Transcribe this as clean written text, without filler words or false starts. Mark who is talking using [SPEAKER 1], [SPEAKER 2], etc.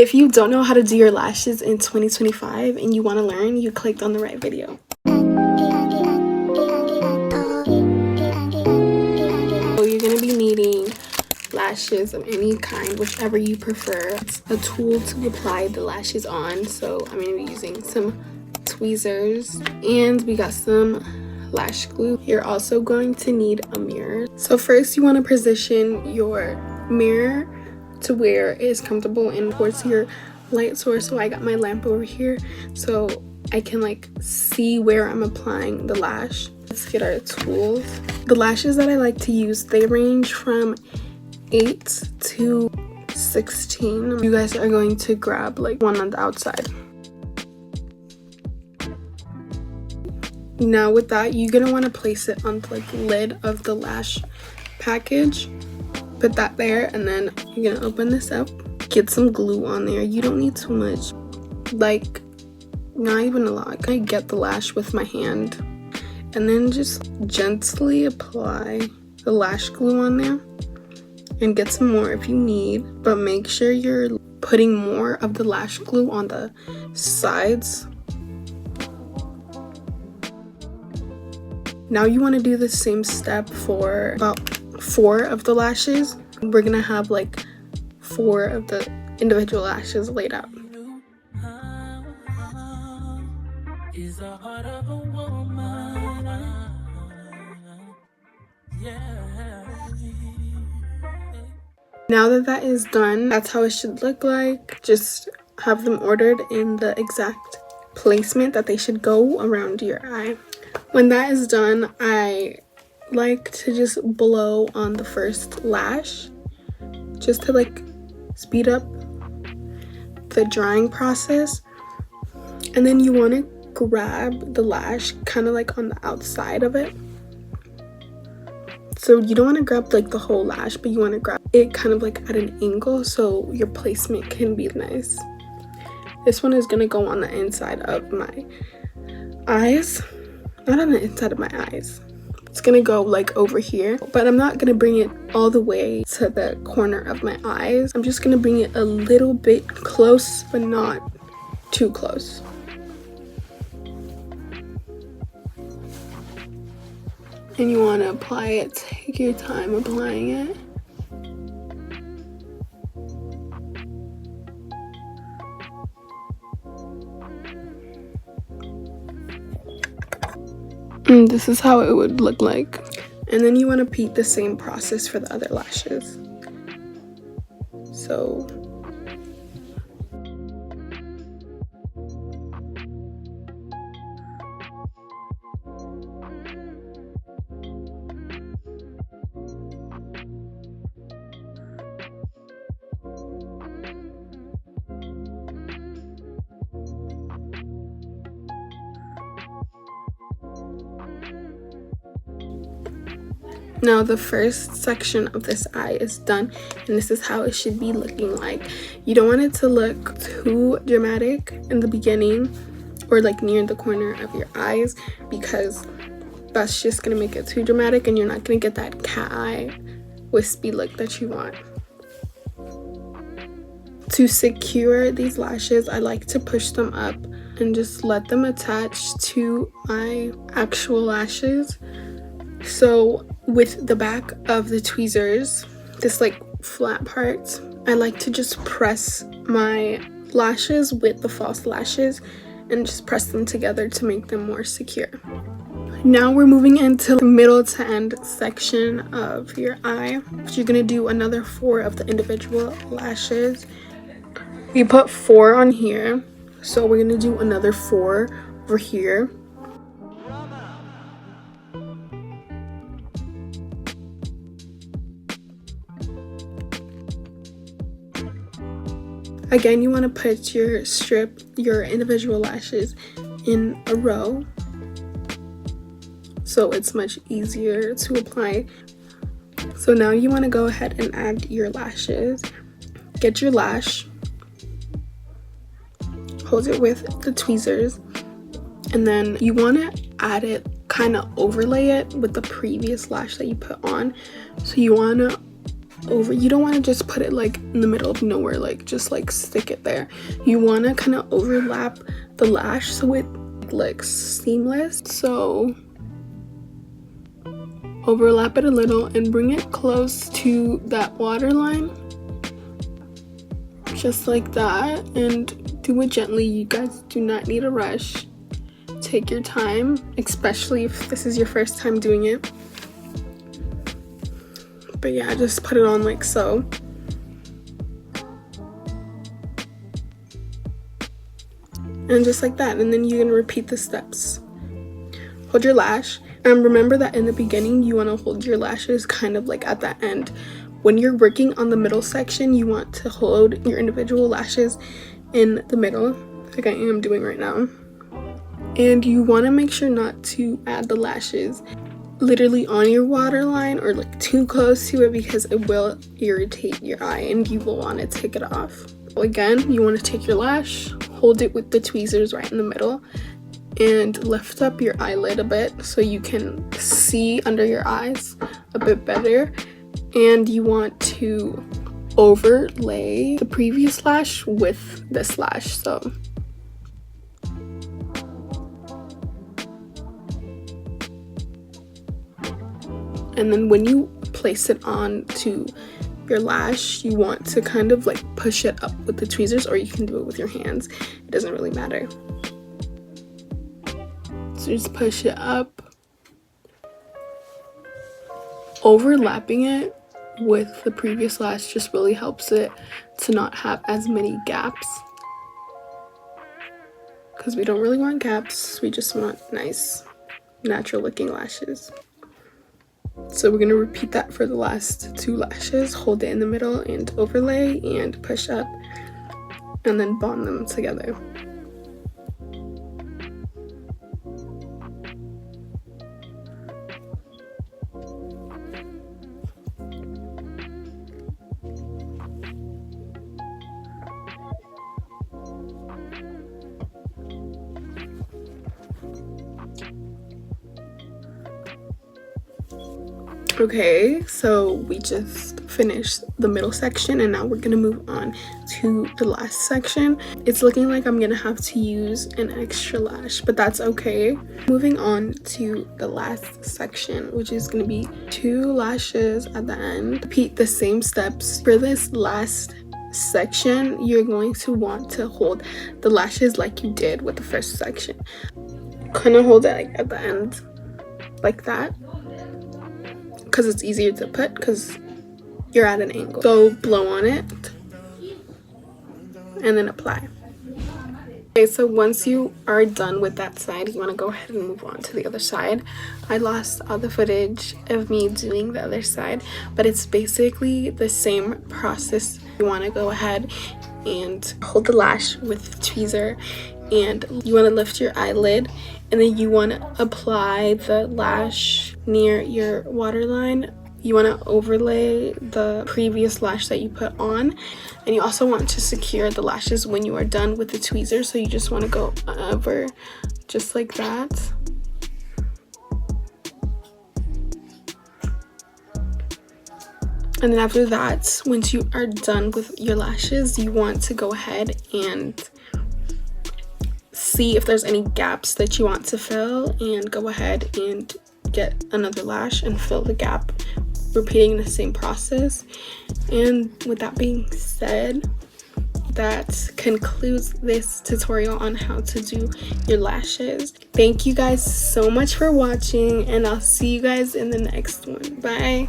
[SPEAKER 1] If you don't know how to do your lashes in 2025 and you want to learn, you clicked on the right video. So you're going to be needing lashes of any kind, whichever you prefer. It's a tool to apply the lashes on. So I'm going to be using some tweezers, and we got some lash glue. You're also going to need a mirror. So first you want to position your mirror to where it is comfortable and towards your light source. So I got my lamp over here so I can like see where I'm applying the lash. Let's get our tools. The lashes that I like to use, they range from 8 to 16. You guys are going to grab like one on the outside. Now with that, you're gonna want to place it on the like lid of the lash package. Put that there, and then you're gonna open this up. Get some glue on there. You don't need too much, like not even a lot. I get the lash with my hand, and then just gently apply the lash glue on there, and get some more if you need. But make sure you're putting more of the lash glue on the sides. Now you want to do the same step for about 4 of the lashes. We're gonna have like 4 of the individual lashes laid out. Now that that is done, that's how it should look like. Just have them ordered in the exact placement that they should go around your eye. When that is done, I like to just blow on the first lash just to like speed up the drying process. And then you want to grab the lash kind of like on the outside of it. So you don't want to grab like the whole lash, but you want to grab it kind of like at an angle so your placement can be nice. This one is going to go on the inside of my eyes. Not on the inside of my eyes. It's gonna go like over here, but I'm not gonna bring it all the way to the corner of my eyes. I'm just gonna bring it a little bit close, but not too close. And you want to apply it. Take your time applying it. And this is how it would look like. And then you want to repeat the same process for the other lashes. So now the first section of this eye is done, and this is how it should be looking like. You don't want it to look too dramatic in the beginning or like near the corner of your eyes, because that's just gonna make it too dramatic and you're not gonna get that cat eye wispy look that you want. To secure these lashes, I like to push them up and just let them attach to my actual lashes. So with the back of the tweezers, this like flat part, I like to just press my lashes with the false lashes and just press them together to make them more secure. Now we're moving into the middle to end section of your eye. You're gonna do another 4 of the individual lashes. We put 4 on here, so we're gonna do another 4 over here. Again, you want to put your individual lashes in a row so it's much easier to apply. So now you want to go ahead and add your lashes. Get your lash, hold it with the tweezers, and then you want to add it, kind of overlay it with the previous lash that you put on. So you want to over. You don't want to just put it like in the middle of nowhere, like just like stick it there. You want to kind of overlap the lash so it looks seamless. So overlap it a little and bring it close to that waterline, just like that, and do it gently. You guys do not need a rush. Take your time, especially if this is your first time doing it. But yeah, just put it on like so. And just like that, and then you're gonna repeat the steps. Hold your lash, and remember that in the beginning you want to hold your lashes kind of like at the end. When you're working on the middle section, you want to hold your individual lashes in the middle, like I am doing right now. And you want to make sure not to add the lashes literally on your waterline or like too close to it, because it will irritate your eye and you will want to take it off. Again, you want to take your lash, hold it with the tweezers right in the middle, and lift up your eyelid a bit so you can see under your eyes a bit better. And you want to overlay the previous lash with this lash. So and then when you place it on to your lash, you want to kind of like push it up with the tweezers, or you can do it with your hands. It doesn't really matter. So just push it up, overlapping it with the previous lash just really helps it to not have as many gaps, because we don't really want gaps. We just want nice natural looking lashes. So we're going to repeat that for the last two lashes. Hold it in the middle and overlay and push up, and then bond them together. Okay, so we just finished the middle section, and now we're gonna move on to the last section. It's looking like I'm gonna have to use an extra lash, but that's okay. Moving on to the last section, which is gonna be 2 lashes at the end. Repeat the same steps. For this last section, you're going to want to hold the lashes like you did with the first section. Kind of hold it like at the end like that, because it's easier to put because you're at an angle. So blow on it and then apply. Okay, so once you are done with that side, you want to go ahead and move on to the other side. I lost all the footage of me doing the other side, but it's basically the same process. You want to go ahead and hold the lash with the tweezer, and you want to lift your eyelid, and then you want to apply the lash near your waterline. You want to overlay the previous lash that you put on, and you also want to secure the lashes when you are done with the tweezer. So you just want to go over just like that. And then after that, once you are done with your lashes, you want to go ahead and see if there's any gaps that you want to fill, and go ahead and get another lash and fill the gap, repeating the same process. And with that being said, that concludes this tutorial on how to do your lashes. Thank you guys so much for watching, and I'll see you guys in the next one. Bye.